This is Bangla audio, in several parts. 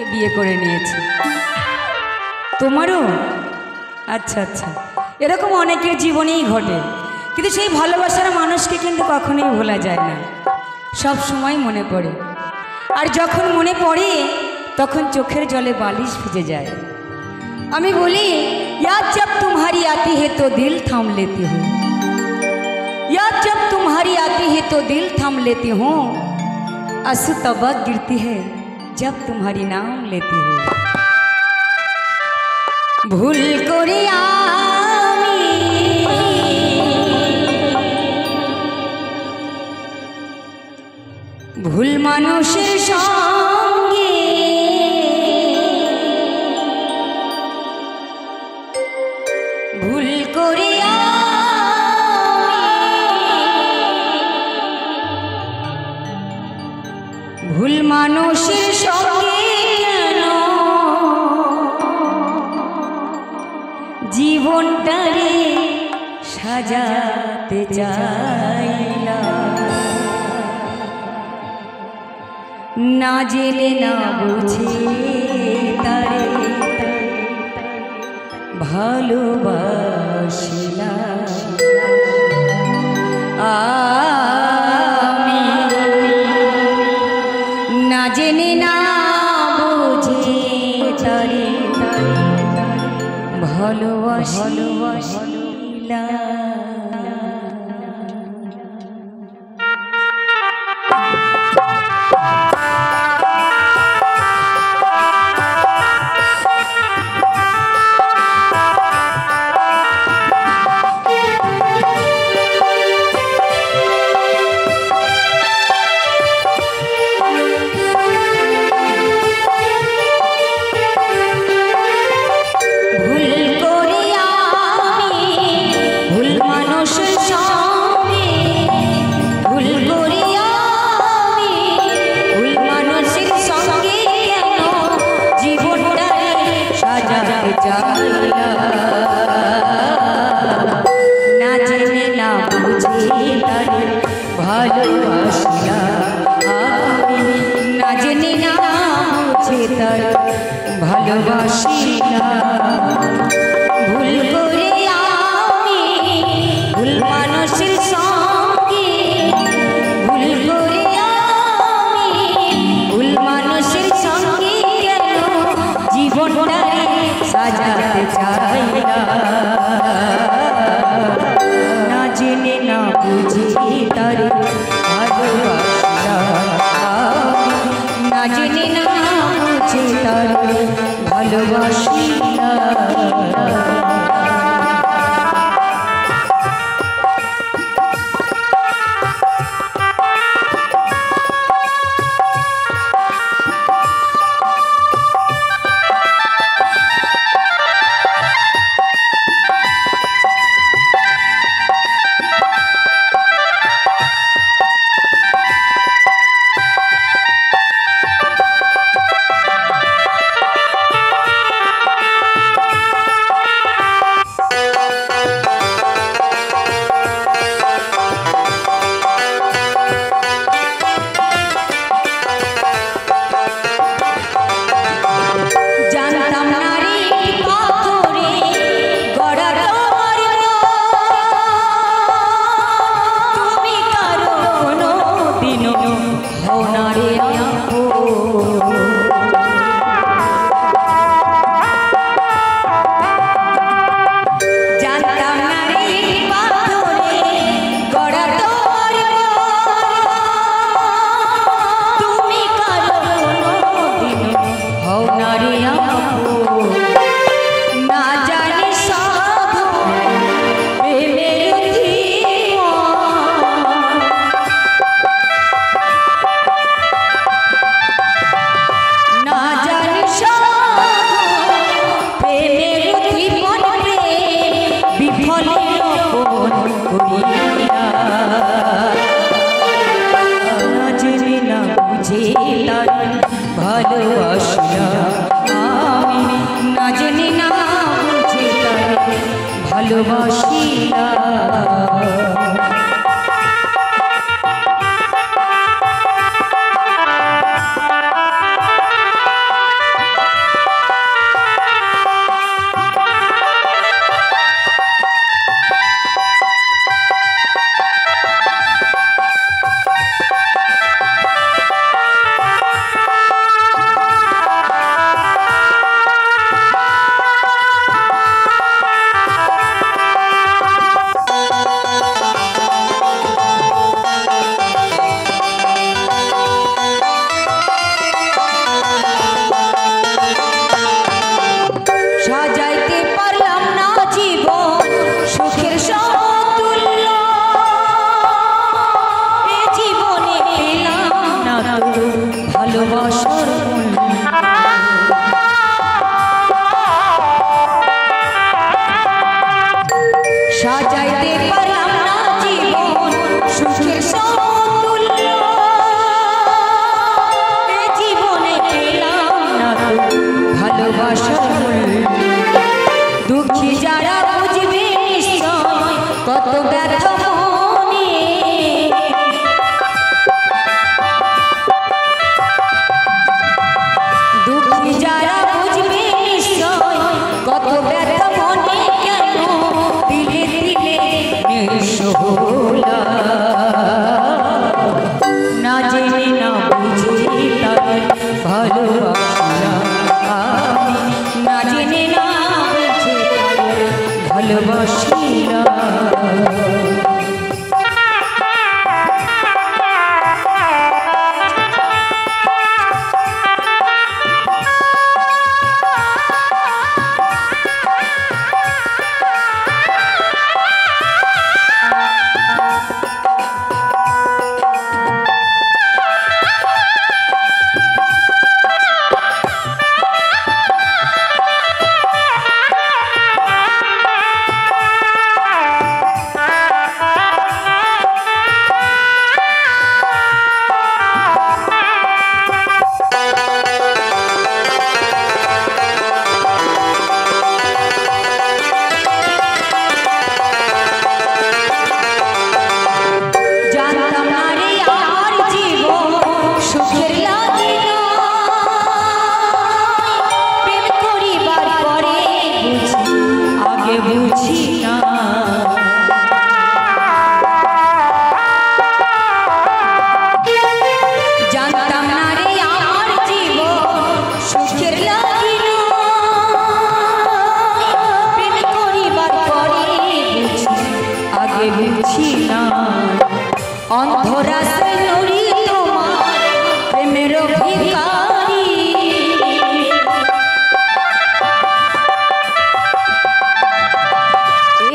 মেয়েকে বিয়ে করে নিয়েছি। তোমারও? আচ্ছা আচ্ছা, এরকম অনেকের জীবনেই ঘটে, কিন্তু সেই ভালোবাসার মানুষকে কিন্তু কখনোই ভোলা যায় না, সব সময় মনে পড়ে। আর যখন মনে পড়ে তখন চোখের জলে বালিশ ভিজে যায়। আমি বলি, याद जब तुम्हारी आती है तो दिल थाम लेती हूँ, याद जब तुम्हारी आती है तो दिल थाम लेती हूँ, आंसू तब गिरती है जब तुम्हारी नाम लेती हूँ। भूल करे आमी भूल मानुषेर संगे भूल करे भूल मानुषेर संगे জীবনটারে সাজাতে চাইলাম, না জেনে না বুঝে তারে ভালোবাসিলাম। আমি না জেনে না বুঝে তারে ভালোবাসিলাম। না জেনে না বুঝে তারে ভালোবাসিলাম, আমি না জেনে না বুঝে তারে ভালোবাসিলাম। ভুল করে আমি ভুল মানুষের সঙ্গে, ভুল করে আমি ভুল মানুষের সঙ্গে কেন জীবনটারে সাজাতে চাইলাম। না জেনে না বুঝে তারে ভালোবাসিলাম, না জেনে না বুঝে তারে ভালোবাসিলাম। ভালোবাসিলাম, আমি না জেনে না বুঝে তারে ভালোবাসিলাম। কত ব্যথা মনে দুঃখী যারা বুঝবে নিশ্চয় কত ব্যথা মনে কেন দিলে দিলে নিঃসহলা না জেনে না বুঝে তার ভালোবাসা না জেনে না বুঝে ভালোবাসিলা অন্ধরাসে নুরি তোমার প্রেমের ভিখারি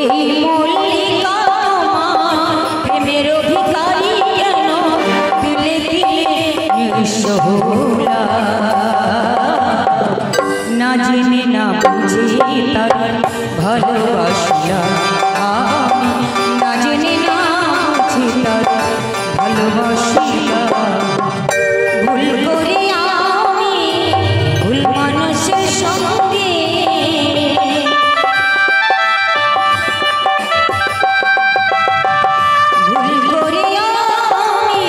এই মল্লিকা তোমার প্রেমের ভিখারি কেন দিলে দিলে নিঃসহলা না জেনে না বুঝে তার ভালোবাসিলা না জেনে না বুঝে তার ভালোবাসিলা ভুল করে আমি ভুল মানুষের সঙ্গে ভুল করে আমি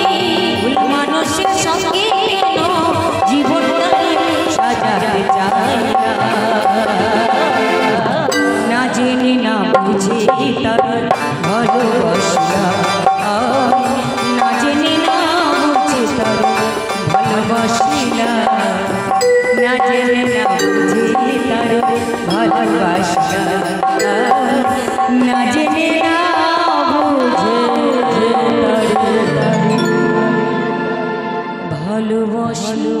ভুল মানুষের সঙ্গে জীবনটা সাজাতে চাই না জেনে না বুঝে তার ভালোবাসিলা না জেনে না বুঝে তার ভালোবাসিলা না জেনে না বুঝে তার ভালোবাসিলা না জেনে না বুঝে তার ভালোবাসিলা